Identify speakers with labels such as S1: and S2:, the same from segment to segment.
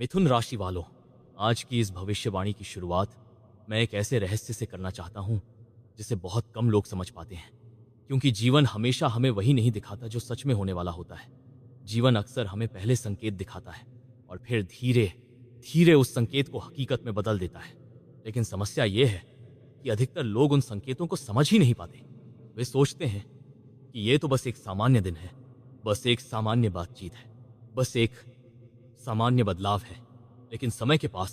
S1: मिथुन राशि वालों, आज की इस भविष्यवाणी की शुरुआत मैं एक ऐसे रहस्य से करना चाहता हूं जिसे बहुत कम लोग समझ पाते हैं। क्योंकि जीवन हमेशा हमें वही नहीं दिखाता जो सच में होने वाला होता है। जीवन अक्सर हमें पहले संकेत दिखाता है और फिर धीरे धीरे उस संकेत को हकीकत में बदल देता है। लेकिन समस्या यह है कि अधिकतर लोग उन संकेतों को समझ ही नहीं पाते। वे सोचते हैं कि ये तो बस एक सामान्य दिन है, बस एक सामान्य बातचीत है, बस एक सामान्य बदलाव है। लेकिन समय के पास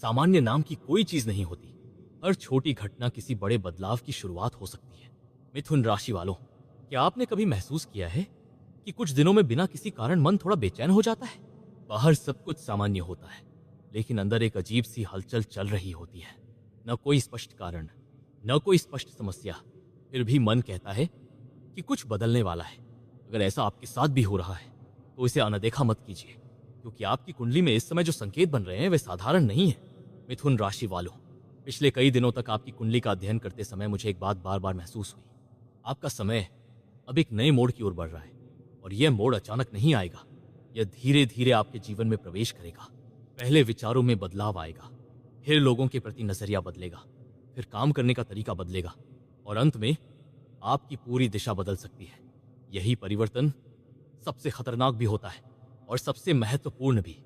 S1: सामान्य नाम की कोई चीज नहीं होती। हर छोटी घटना किसी बड़े बदलाव की शुरुआत हो सकती है। मिथुन राशि वालों, क्या आपने कभी महसूस किया है कि कुछ दिनों में बिना किसी कारण मन थोड़ा बेचैन हो जाता है? बाहर सब कुछ सामान्य होता है, लेकिन अंदर एक अजीब सी हलचल चल रही होती है। न कोई स्पष्ट कारण, न कोई स्पष्ट समस्या, फिर भी मन कहता है कि कुछ बदलने वाला है। अगर ऐसा आपके साथ भी हो रहा है तो इसे अनदेखा मत कीजिए, क्योंकि आपकी कुंडली में इस समय जो संकेत बन रहे हैं वे साधारण नहीं है। मिथुन राशि वालों, पिछले कई दिनों तक आपकी कुंडली का अध्ययन करते समय मुझे एक बात बार बार महसूस हुई। आपका समय अब एक नए मोड़ की ओर बढ़ रहा है, और यह मोड़ अचानक नहीं आएगा। यह धीरे धीरे आपके जीवन में प्रवेश करेगा। पहले विचारों में बदलाव आएगा, फिर लोगों के प्रति नजरिया बदलेगा, फिर काम करने का तरीका बदलेगा, और अंत में आपकी पूरी दिशा बदल सकती है। यही परिवर्तन सबसे खतरनाक भी होता है और सबसे महत्वपूर्ण भी।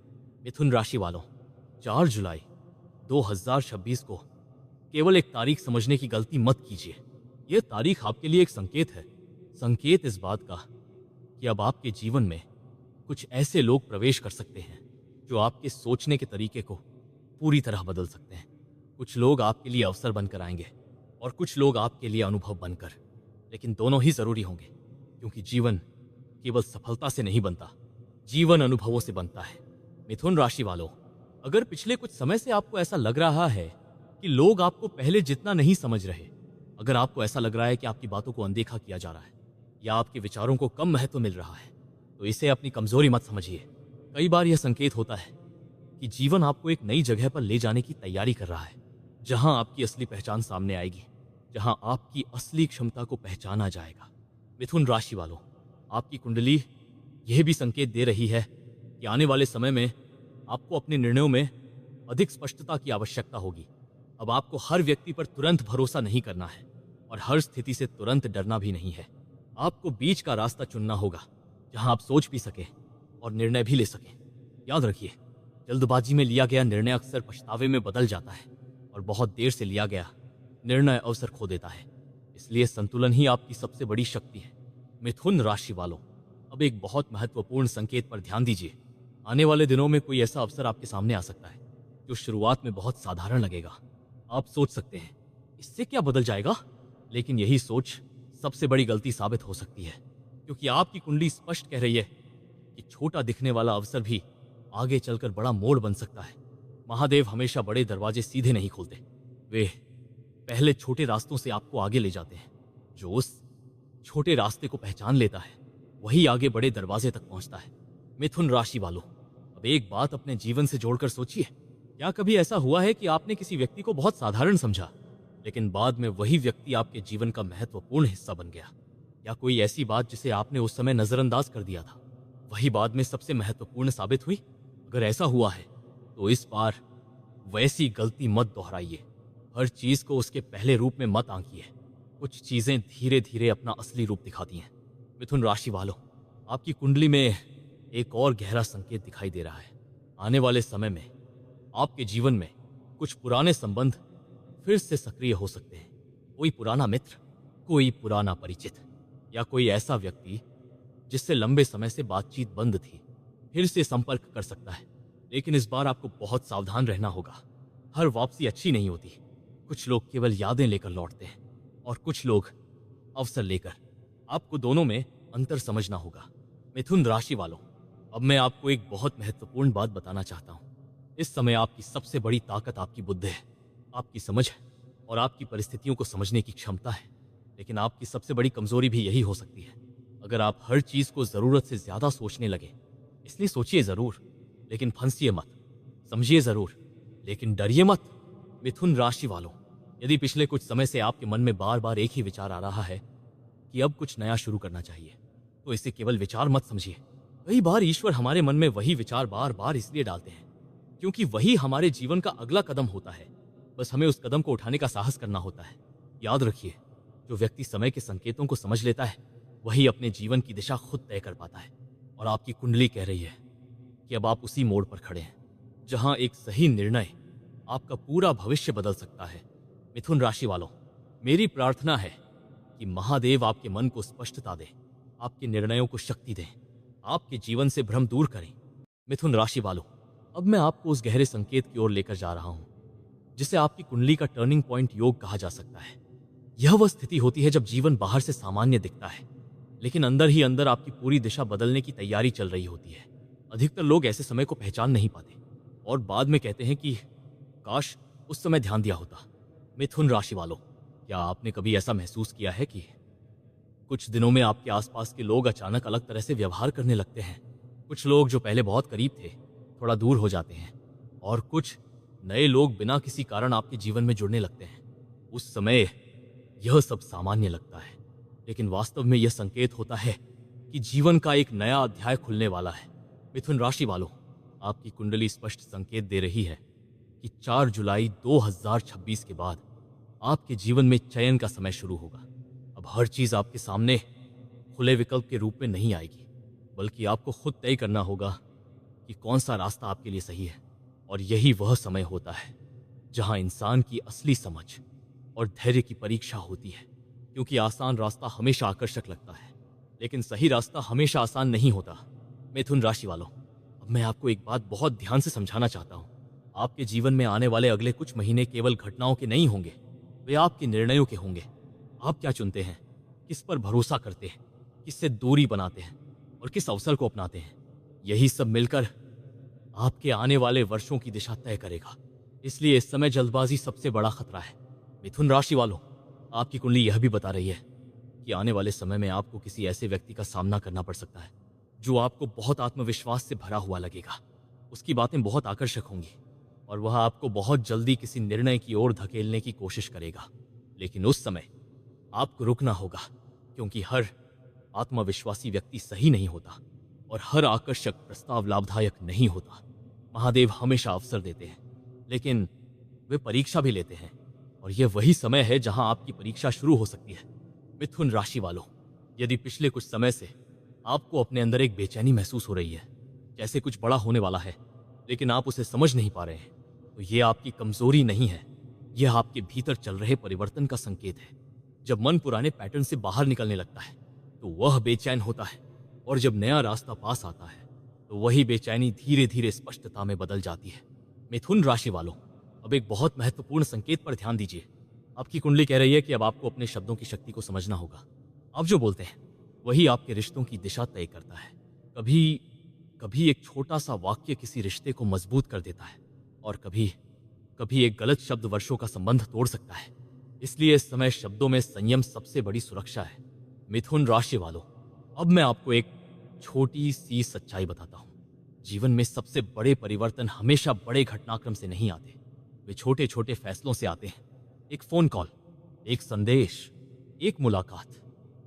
S1: मिथुन राशि वालों, 4 जुलाई 2026 को केवल एक तारीख समझने की गलती मत कीजिए। यह तारीख आपके लिए एक संकेत है। संकेत इस बात का कि अब आपके जीवन में कुछ ऐसे लोग प्रवेश कर सकते हैं जो आपके सोचने के तरीके को पूरी तरह बदल सकते हैं। कुछ लोग आपके लिए अवसर बनकर आएंगे और कुछ लोग आपके लिए अनुभव बनकर। लेकिन दोनों ही जरूरी होंगे, क्योंकि जीवन केवल सफलता से नहीं बनता, जीवन अनुभवों से बनता है। मिथुन राशि वालों, अगर पिछले कुछ समय से आपको ऐसा लग रहा है कि लोग आपको पहले जितना नहीं समझ रहे, अगर आपको ऐसा लग रहा है कि आपकी बातों को अनदेखा किया जा रहा है या आपके विचारों को कम महत्व मिल रहा है, तो इसे अपनी कमजोरी मत समझिए। कई बार यह संकेत होता है कि जीवन आपको एक नई जगह पर ले जाने की तैयारी कर रहा है, जहां आपकी असली पहचान सामने आएगी, जहां आपकी असली क्षमता को पहचाना जाएगा। मिथुन राशि वालों, आपकी कुंडली यह भी संकेत दे रही है कि आने वाले समय में आपको अपने निर्णयों में अधिक स्पष्टता की आवश्यकता होगी। अब आपको हर व्यक्ति पर तुरंत भरोसा नहीं करना है और हर स्थिति से तुरंत डरना भी नहीं है। आपको बीच का रास्ता चुनना होगा, जहां आप सोच भी सकें और निर्णय भी ले सकें। याद रखिए, जल्दबाजी में लिया गया निर्णय अक्सर पछतावे में बदल जाता है, और बहुत देर से लिया गया निर्णय अवसर खो देता है। इसलिए संतुलन ही आपकी सबसे बड़ी शक्ति है। मिथुन राशि वालों, अब एक बहुत महत्वपूर्ण संकेत पर ध्यान दीजिए। आने वाले दिनों में कोई ऐसा अवसर आपके सामने आ सकता है जो शुरुआत में बहुत साधारण लगेगा। आप सोच सकते हैं, इससे क्या बदल जाएगा? लेकिन यही सोच सबसे बड़ी गलती साबित हो सकती है, क्योंकि आपकी कुंडली स्पष्ट कह रही है कि छोटा दिखने वाला अवसर भी आगे चलकर बड़ा मोड़ बन सकता है। महादेव हमेशा बड़े दरवाजे सीधे नहीं खोलते, वे पहले छोटे रास्तों से आपको आगे ले जाते हैं। जो उस छोटे रास्ते को पहचान लेता है, वही आगे बड़े दरवाजे तक पहुंचता है। मिथुन राशि वालों, अब एक बात अपने जीवन से जोड़कर सोचिए। क्या कभी ऐसा हुआ है कि आपने किसी व्यक्ति को बहुत साधारण समझा, लेकिन बाद में वही व्यक्ति आपके जीवन का महत्वपूर्ण हिस्सा बन गया? या कोई ऐसी बात जिसे आपने उस समय नजरअंदाज कर दिया था, वही बाद में सबसे महत्वपूर्ण साबित हुई? अगर ऐसा हुआ है तो इस बार वैसी गलती मत दोहराइए। हर चीज को उसके पहले रूप में मत आंकिए। कुछ चीजें धीरे धीरे अपना असली रूप दिखाती हैं। मिथुन राशि वालों, आपकी कुंडली में एक और गहरा संकेत दिखाई दे रहा है। आने वाले समय में आपके जीवन में कुछ पुराने संबंध फिर से सक्रिय हो सकते हैं। कोई पुराना मित्र, कोई पुराना परिचित, या कोई ऐसा व्यक्ति जिससे लंबे समय से बातचीत बंद थी, फिर से संपर्क कर सकता है। लेकिन इस बार आपको बहुत सावधान रहना होगा। हर वापसी अच्छी नहीं होती। कुछ लोग केवल यादें लेकर लौटते हैं और कुछ लोग अवसर लेकर। आपको दोनों में अंतर समझना होगा। मिथुन राशि वालों, अब मैं आपको एक बहुत महत्वपूर्ण बात बताना चाहता हूं। इस समय आपकी सबसे बड़ी ताकत आपकी बुद्धि है, आपकी समझ है और आपकी परिस्थितियों को समझने की क्षमता है। लेकिन आपकी सबसे बड़ी कमजोरी भी यही हो सकती है। अगर आप हर चीज को जरूरत से ज्यादा सोचने लगे, इसलिए सोचिए जरूर लेकिन फंसिए मत, समझिए जरूर लेकिन डरिए मत। मिथुन राशि वालों, यदि पिछले कुछ समय से आपके मन में बार बार एक ही विचार आ रहा है कि अब कुछ नया शुरू करना चाहिए, तो इसे केवल विचार मत समझिए। कई बार ईश्वर हमारे मन में वही विचार बार बार इसलिए डालते हैं क्योंकि वही हमारे जीवन का अगला कदम होता है। बस हमें उस कदम को उठाने का साहस करना होता है। याद रखिए, जो व्यक्ति समय के संकेतों को समझ लेता है वही अपने जीवन की दिशा खुद तय कर पाता है। और आपकी कुंडली कह रही है कि अब आप उसी मोड़ पर खड़े हैं जहां एक सही निर्णय आपका पूरा भविष्य बदल सकता है। मिथुन राशि वालों, मेरी प्रार्थना है कि महादेव आपके मन को स्पष्टता दें, आपके निर्णयों को शक्ति दें, आपके जीवन से भ्रम दूर करें। मिथुन राशि वालों, अब मैं आपको उस गहरे संकेत की ओर लेकर जा रहा हूं जिसे आपकी कुंडली का टर्निंग पॉइंट योग कहा जा सकता है। यह वह स्थिति होती है जब जीवन बाहर से सामान्य दिखता है, लेकिन अंदर ही अंदर आपकी पूरी दिशा बदलने की तैयारी चल रही होती है। अधिकतर लोग ऐसे समय को पहचान नहीं पाते और बाद में कहते हैं कि काश उस समय ध्यान दिया होता। मिथुन राशि वालों, क्या आपने कभी ऐसा महसूस किया है कि कुछ दिनों में आपके आसपास के लोग अचानक अलग तरह से व्यवहार करने लगते हैं? कुछ लोग जो पहले बहुत करीब थे थोड़ा दूर हो जाते हैं और कुछ नए लोग बिना किसी कारण आपके जीवन में जुड़ने लगते हैं। उस समय यह सब सामान्य लगता है, लेकिन वास्तव में यह संकेत होता है कि जीवन का एक नया अध्याय खुलने वाला है। मिथुन राशि वालों, आपकी कुंडली स्पष्ट संकेत दे रही है कि 4 जुलाई 2026 के बाद आपके जीवन में चयन का समय शुरू होगा। अब हर चीज आपके सामने खुले विकल्प के रूप में नहीं आएगी, बल्कि आपको खुद तय करना होगा कि कौन सा रास्ता आपके लिए सही है। और यही वह समय होता है जहां इंसान की असली समझ और धैर्य की परीक्षा होती है, क्योंकि आसान रास्ता हमेशा आकर्षक लगता है, लेकिन सही रास्ता हमेशा आसान नहीं होता। मिथुन राशि वालों, अब मैं आपको एक बात बहुत ध्यान से समझाना चाहता हूं। आपके जीवन में आने वाले अगले कुछ महीने केवल घटनाओं के नहीं होंगे, वे आपके निर्णयों के होंगे। आप क्या चुनते हैं, किस पर भरोसा करते हैं, किससे दूरी बनाते हैं और किस अवसर को अपनाते हैं, यही सब मिलकर आपके आने वाले वर्षों की दिशा तय करेगा। इसलिए इस समय जल्दबाजी सबसे बड़ा खतरा है। मिथुन राशि वालों, आपकी कुंडली यह भी बता रही है कि आने वाले समय में आपको किसी ऐसे व्यक्ति का सामना करना पड़ सकता है जो आपको बहुत आत्मविश्वास से भरा हुआ लगेगा। उसकी बातें बहुत आकर्षक होंगी और वह आपको बहुत जल्दी किसी निर्णय की ओर धकेलने की कोशिश करेगा। लेकिन उस समय आपको रुकना होगा, क्योंकि हर आत्मविश्वासी व्यक्ति सही नहीं होता और हर आकर्षक प्रस्ताव लाभदायक नहीं होता। महादेव हमेशा अवसर देते हैं, लेकिन वे परीक्षा भी लेते हैं, और यह वही समय है जहां आपकी परीक्षा शुरू हो सकती है। मिथुन राशि वालों, यदि पिछले कुछ समय से आपको अपने अंदर एक बेचैनी महसूस हो रही है, जैसे कुछ बड़ा होने वाला है लेकिन आप उसे समझ नहीं पा रहे हैं, तो यह आपकी कमजोरी नहीं है, यह आपके भीतर चल रहे परिवर्तन का संकेत है। जब मन पुराने पैटर्न से बाहर निकलने लगता है तो वह बेचैन होता है, और जब नया रास्ता पास आता है तो वही बेचैनी धीरे धीरे स्पष्टता में बदल जाती है। मिथुन राशि वालों, अब एक बहुत महत्वपूर्ण संकेत पर ध्यान दीजिए। आपकी कुंडली कह रही है कि अब आपको अपने शब्दों की शक्ति को समझना होगा। आप जो बोलते हैं वही आपके रिश्तों की दिशा तय करता है। कभी कभी एक छोटा सा वाक्य किसी रिश्ते को मजबूत कर देता है, और कभी कभी एक गलत शब्द वर्षों का संबंध तोड़ सकता है। इसलिए इस समय शब्दों में संयम सबसे बड़ी सुरक्षा है। मिथुन राशि वालों, अब मैं आपको एक छोटी सी सच्चाई बताता हूं। जीवन में सबसे बड़े परिवर्तन हमेशा बड़े घटनाक्रम से नहीं आते, वे छोटे छोटे फैसलों से आते हैं। एक फोन कॉल, एक संदेश, एक मुलाकात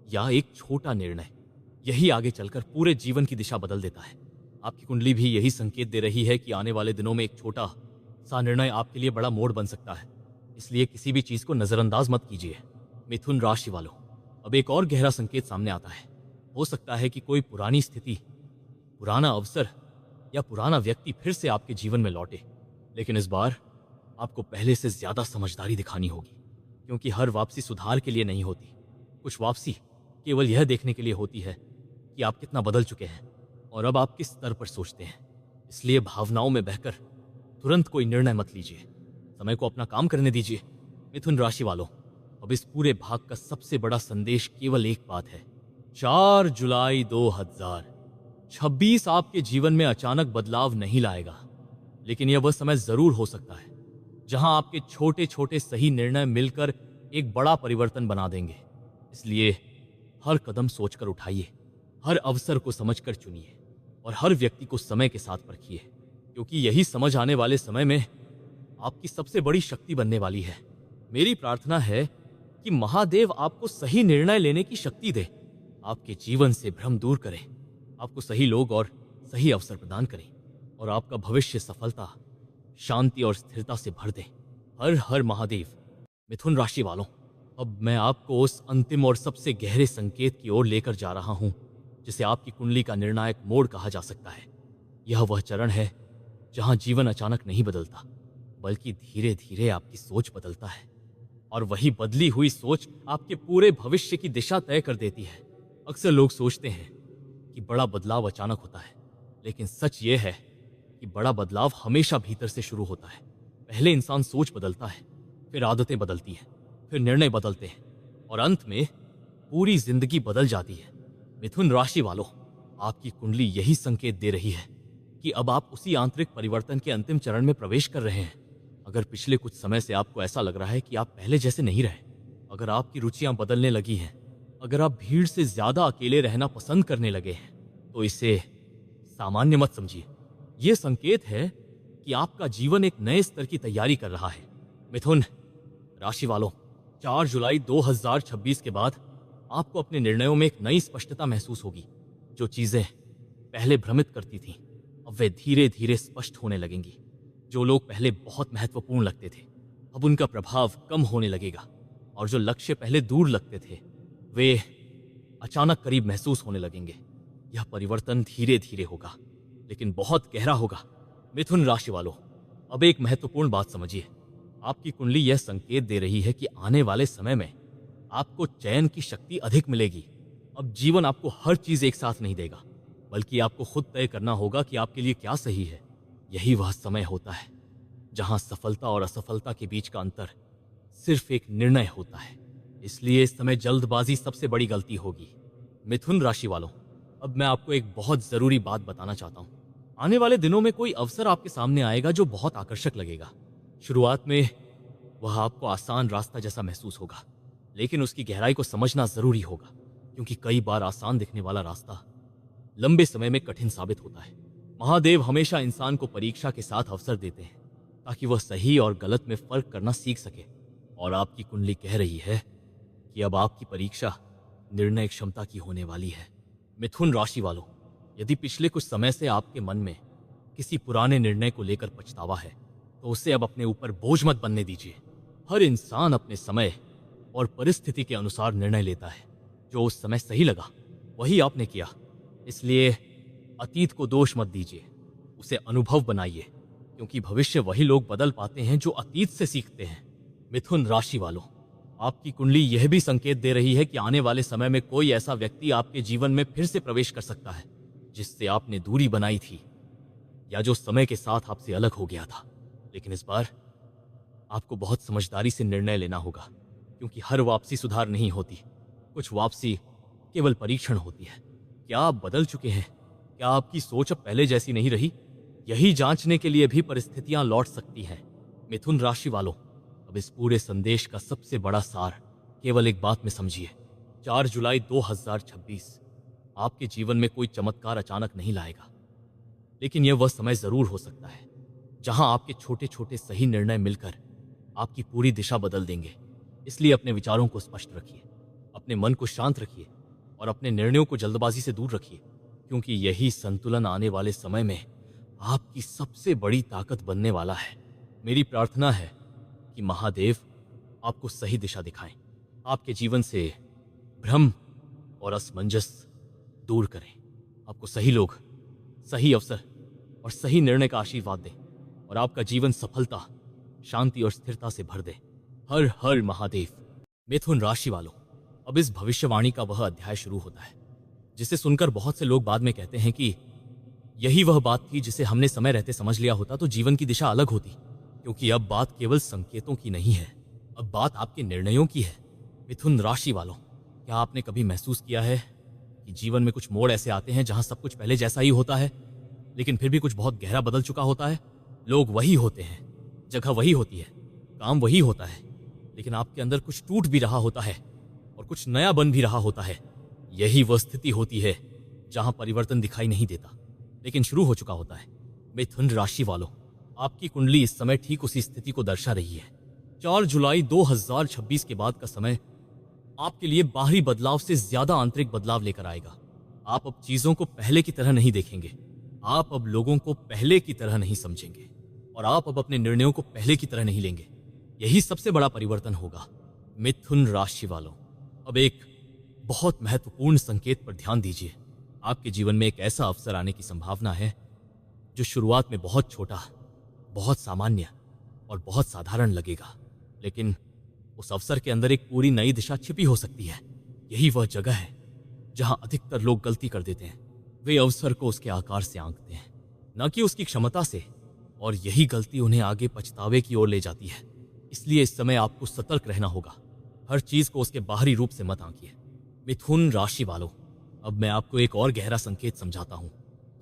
S1: या एक छोटा निर्णय, यही आगे चलकर पूरे जीवन की दिशा बदल देता है। आपकी कुंडली भी यही संकेत दे रही है कि आने वाले दिनों में एक छोटा सा निर्णय आपके लिए बड़ा मोड़ बन सकता है। इसलिए किसी भी चीज को नजरअंदाज मत कीजिए। मिथुन राशि वालों, अब एक और गहरा संकेत सामने आता है। हो सकता है कि कोई पुरानी स्थिति, पुराना अवसर या पुराना व्यक्ति फिर से आपके जीवन में लौटे, लेकिन इस बार आपको पहले से ज्यादा समझदारी दिखानी होगी, क्योंकि हर वापसी सुधार के लिए नहीं होती। कुछ वापसी केवल यह देखने के लिए होती है कि आप कितना बदल चुके हैं और अब आप किस स्तर पर सोचते हैं। इसलिए भावनाओं में बहकर तुरंत कोई निर्णय मत लीजिए, समय को अपना काम करने दीजिए। मिथुन राशि वालों, अब इस पूरे भाग का सबसे बड़ा संदेश केवल एक बात है। 4 जुलाई 2026 आपके जीवन में अचानक बदलाव नहीं लाएगा, लेकिन यह वह समय जरूर हो सकता है जहां आपके छोटे छोटे सही निर्णय मिलकर एक बड़ा परिवर्तन बना देंगे। इसलिए हर कदम सोचकर उठाइए, हर अवसर को समझकर चुनिए और हर व्यक्ति को समय के साथ परखिए, क्योंकि यही समझ आने वाले समय में आपकी सबसे बड़ी शक्ति बनने वाली है। मेरी प्रार्थना है कि महादेव आपको सही निर्णय लेने की शक्ति दे, आपके जीवन से भ्रम दूर करें, आपको सही लोग और सही अवसर प्रदान करें और आपका भविष्य सफलता शांति और स्थिरता से भर दे। हर हर महादेव। मिथुन राशि वालों, अब मैं आपको उस अंतिम और सबसे गहरे संकेत की ओर लेकर जा रहा हूं जिसे आपकी कुंडली का निर्णायक मोड़ कहा जा सकता है। यह वह चरण है जहां जीवन अचानक नहीं बदलता, बल्कि धीरे धीरे आपकी सोच बदलता है, और वही बदली हुई सोच आपके पूरे भविष्य की दिशा तय कर देती है। अक्सर लोग सोचते हैं कि बड़ा बदलाव अचानक होता है, लेकिन सच यह है कि बड़ा बदलाव हमेशा भीतर से शुरू होता है। पहले इंसान सोच बदलता है, फिर आदतें बदलती हैं, फिर निर्णय बदलते हैं, और अंत में पूरी जिंदगी बदल जाती है। मिथुन राशि वालों, आपकी कुंडली यही संकेत दे रही है कि अब आप उसी आंतरिक परिवर्तन के अंतिम चरण में प्रवेश कर रहे हैं। अगर पिछले कुछ समय से आपको ऐसा लग रहा है कि आप पहले जैसे नहीं रहे, अगर आपकी रुचियां बदलने लगी हैं, अगर आप भीड़ से ज्यादा अकेले रहना पसंद करने लगे हैं, तो इसे सामान्य मत समझिए। यह संकेत है कि आपका जीवन एक नए स्तर की तैयारी कर रहा है। मिथुन राशि वालों, 4 जुलाई 2026 के बाद आपको अपने निर्णयों में एक नई स्पष्टता महसूस होगी। जो चीजें पहले भ्रमित करती थीं, अब वे धीरे धीरे स्पष्ट होने लगेंगी। जो लोग पहले बहुत महत्वपूर्ण लगते थे, अब उनका प्रभाव कम होने लगेगा, और जो लक्ष्य पहले दूर लगते थे, वे अचानक करीब महसूस होने लगेंगे। यह परिवर्तन धीरे धीरे होगा, लेकिन बहुत गहरा होगा। मिथुन राशि वालों, अब एक महत्वपूर्ण बात समझिए। आपकी कुंडली यह संकेत दे रही है कि आने वाले समय में आपको चयन की शक्ति अधिक मिलेगी। अब जीवन आपको हर चीज एक साथ नहीं देगा, बल्कि आपको खुद तय करना होगा कि आपके लिए क्या सही है। यही वह समय होता है जहां सफलता और असफलता के बीच का अंतर सिर्फ एक निर्णय होता है। इसलिए इस समय जल्दबाजी सबसे बड़ी गलती होगी। मिथुन राशि वालों, अब मैं आपको एक बहुत जरूरी बात बताना चाहता हूं। आने वाले दिनों में कोई अवसर आपके सामने आएगा जो बहुत आकर्षक लगेगा। शुरुआत में वह आपको आसान रास्ता जैसा महसूस होगा, लेकिन उसकी गहराई को समझना जरूरी होगा, क्योंकि कई बार आसान दिखने वाला रास्ता लंबे समय में कठिन साबित होता है। महादेव हमेशा इंसान को परीक्षा के साथ अवसर देते हैं, ताकि वह सही और गलत में फर्क करना सीख सके। और आपकी कुंडली कह रही है कि अब आपकी परीक्षा निर्णय क्षमता की होने वाली है। मिथुन राशि वालों, यदि पिछले कुछ समय से आपके मन में किसी पुराने निर्णय को लेकर पछतावा है, तो उसे अब अपने ऊपर बोझ मत बनने दीजिए। हर इंसान अपने समय और परिस्थिति के अनुसार निर्णय लेता है। जो उस समय सही लगा वही आपने किया। इसलिए अतीत को दोष मत दीजिए, उसे अनुभव बनाइए, क्योंकि भविष्य वही लोग बदल पाते हैं जो अतीत से सीखते हैं। मिथुन राशि वालों, आपकी कुंडली यह भी संकेत दे रही है कि आने वाले समय में कोई ऐसा व्यक्ति आपके जीवन में फिर से प्रवेश कर सकता है जिससे आपने दूरी बनाई थी, या जो समय के साथ आपसे अलग हो गया था। लेकिन इस बार आपको बहुत समझदारी से निर्णय लेना होगा, क्योंकि हर वापसी सुधार नहीं होती। कुछ वापसी केवल परीक्षण होती है। क्या आप बदल चुके हैं? क्या आपकी सोच अब पहले जैसी नहीं रही? यही जांचने के लिए भी परिस्थितियां लौट सकती हैं। मिथुन राशि वालों, अब इस पूरे संदेश का सबसे बड़ा सार केवल एक बात में समझिए। 4 जुलाई 2026 आपके जीवन में कोई चमत्कार अचानक नहीं लाएगा, लेकिन यह वह समय जरूर हो सकता है जहां आपके छोटे छोटे सही निर्णय मिलकर आपकी पूरी दिशा बदल देंगे। इसलिए अपने विचारों को स्पष्ट रखिए, अपने मन को शांत रखिए, और अपने निर्णयों को जल्दबाजी से दूर रखिए, क्योंकि यही संतुलन आने वाले समय में आपकी सबसे बड़ी ताकत बनने वाला है। मेरी प्रार्थना है कि महादेव आपको सही दिशा दिखाएं, आपके जीवन से भ्रम और असमंजस दूर करें, आपको सही लोग, सही अवसर और सही निर्णय का आशीर्वाद दें, और आपका जीवन सफलता, शांति और स्थिरता से भर दे। हर हर महादेव। मिथुन राशि वालों, अब इस भविष्यवाणी का वह अध्याय शुरू होता है जिसे सुनकर बहुत से लोग बाद में कहते हैं कि यही वह बात थी जिसे हमने समय रहते समझ लिया होता तो जीवन की दिशा अलग होती। क्योंकि अब बात केवल संकेतों की नहीं है, अब बात आपके निर्णयों की है। मिथुन राशि वालों, क्या आपने कभी महसूस किया है कि जीवन में कुछ मोड़ ऐसे आते हैं जहां सब कुछ पहले जैसा ही होता है, लेकिन फिर भी कुछ बहुत गहरा बदल चुका होता है? लोग वही होते हैं, जगह वही होती है, काम वही होता है, लेकिन आपके अंदर कुछ टूट भी रहा होता है और कुछ नया बन भी रहा होता है। यही वह स्थिति होती है जहां परिवर्तन दिखाई नहीं देता, लेकिन शुरू हो चुका होता है। मिथुन राशि वालों, आपकी कुंडली इस समय ठीक उसी स्थिति को दर्शा रही है। 4 जुलाई 2026 के बाद का समय आपके लिए बाहरी बदलाव से ज्यादा आंतरिक बदलाव लेकर आएगा। आप अब चीजों को पहले की तरह नहीं देखेंगे, आप अब लोगों को पहले की तरह नहीं समझेंगे। और आप अब अपने निर्णयों को पहले की तरह नहीं लेंगे। यही सबसे बड़ा परिवर्तन होगा। मिथुन राशि वालों, अब एक बहुत महत्वपूर्ण संकेत पर ध्यान दीजिए। आपके जीवन में एक ऐसा अवसर आने की संभावना है जो शुरुआत में बहुत छोटा, बहुत सामान्य और बहुत साधारण लगेगा, लेकिन उस अवसर के अंदर एक पूरी नई दिशा छिपी हो सकती है। यही वह जगह है जहां अधिकतर लोग गलती कर देते हैं। वे अवसर को उसके आकार से आंकते हैं, न कि उसकी क्षमता से, और यही गलती उन्हें आगे पछतावे की ओर ले जाती है। इसलिए इस समय आपको सतर्क रहना होगा। हर चीज को उसके बाहरी रूप से मत आंकिए। मिथुन राशि वालों, अब मैं आपको एक और गहरा संकेत समझाता हूं।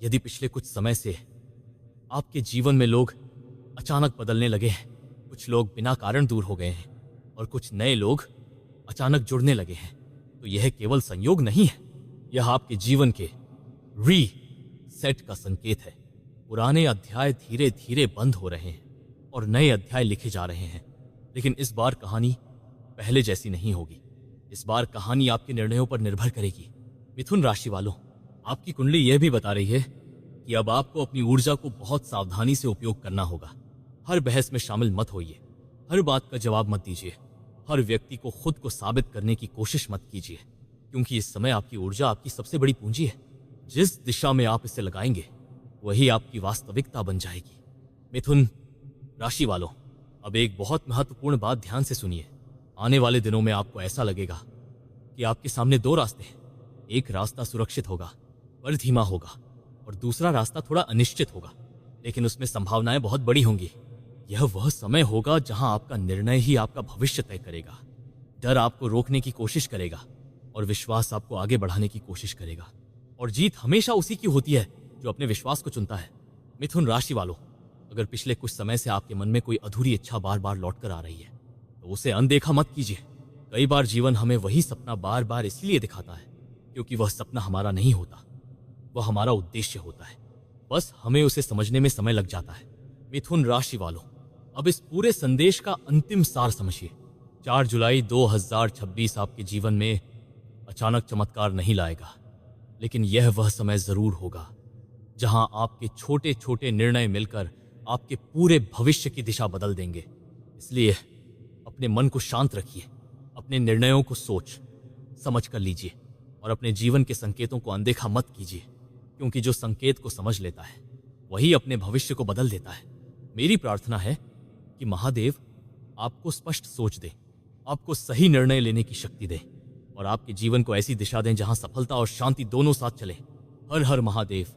S1: यदि पिछले कुछ समय से आपके जीवन में लोग अचानक बदलने लगे हैं, कुछ लोग बिना कारण दूर हो गए हैं और कुछ नए लोग अचानक जुड़ने लगे हैं, तो यह केवल संयोग नहीं है, यह आपके जीवन के रीसेट का संकेत है। पुराने अध्याय धीरे धीरे बंद हो रहे हैं और नए अध्याय लिखे जा रहे हैं। लेकिन इस बार कहानी पहले जैसी नहीं होगी। इस बार कहानी आपके निर्णयों पर निर्भर करेगी। मिथुन राशि वालों, आपकी कुंडली यह भी बता रही है कि अब आपको अपनी ऊर्जा को बहुत सावधानी से उपयोग करना होगा। हर बहस में शामिल मत होइए, हर बात का जवाब मत दीजिए, हर व्यक्ति को खुद को साबित करने की कोशिश मत कीजिए, क्योंकि इस समय आपकी ऊर्जा आपकी सबसे बड़ी पूंजी है। जिस दिशा में आप इसे लगाएंगे वही आपकी वास्तविकता बन जाएगी। मिथुन राशि वालों, अब एक बहुत महत्वपूर्ण बात ध्यान से सुनिए। आने वाले दिनों में आपको ऐसा लगेगा कि आपके सामने दो रास्ते हैं। एक रास्ता सुरक्षित होगा पर धीमा होगा, और दूसरा रास्ता थोड़ा अनिश्चित होगा, लेकिन उसमें संभावनाएं बहुत बड़ी होंगी। यह वह समय होगा जहां आपका निर्णय ही आपका भविष्य तय करेगा। डर आपको रोकने की कोशिश करेगा और विश्वास आपको आगे बढ़ाने की कोशिश करेगा, और जीत हमेशा उसी की होती है जो अपने विश्वास को चुनता है। मिथुन राशि वालों, अगर पिछले कुछ समय से आपके मन में कोई अधूरी इच्छा बार बार लौट कर आ रही है तो उसे अनदेखा मत कीजिए। कई बार जीवन हमें वही सपना बार बार इसलिए दिखाता है क्योंकि वह सपना हमारा नहीं होता, वह हमारा उद्देश्य होता है। बस हमें उसे समझने में समय लग जाता है। मिथुन राशि वालों, अब इस पूरे संदेश का अंतिम सार समझिए। 4 जुलाई 2026 आपके जीवन में अचानक चमत्कार नहीं लाएगा, लेकिन यह वह समय जरूर होगा जहां आपके छोटे छोटे निर्णय मिलकर आपके पूरे भविष्य की दिशा बदल देंगे। इसलिए अपने मन को शांत रखिए, अपने निर्णयों को सोच समझ कर लीजिए और अपने जीवन के संकेतों को अनदेखा मत कीजिए, क्योंकि जो संकेत को समझ लेता है वही अपने भविष्य को बदल देता है। मेरी प्रार्थना है कि महादेव आपको स्पष्ट सोच दे, आपको सही निर्णय लेने की शक्ति दे और आपके जीवन को ऐसी दिशा दें जहां सफलता और शांति दोनों साथ चले। हर हर महादेव।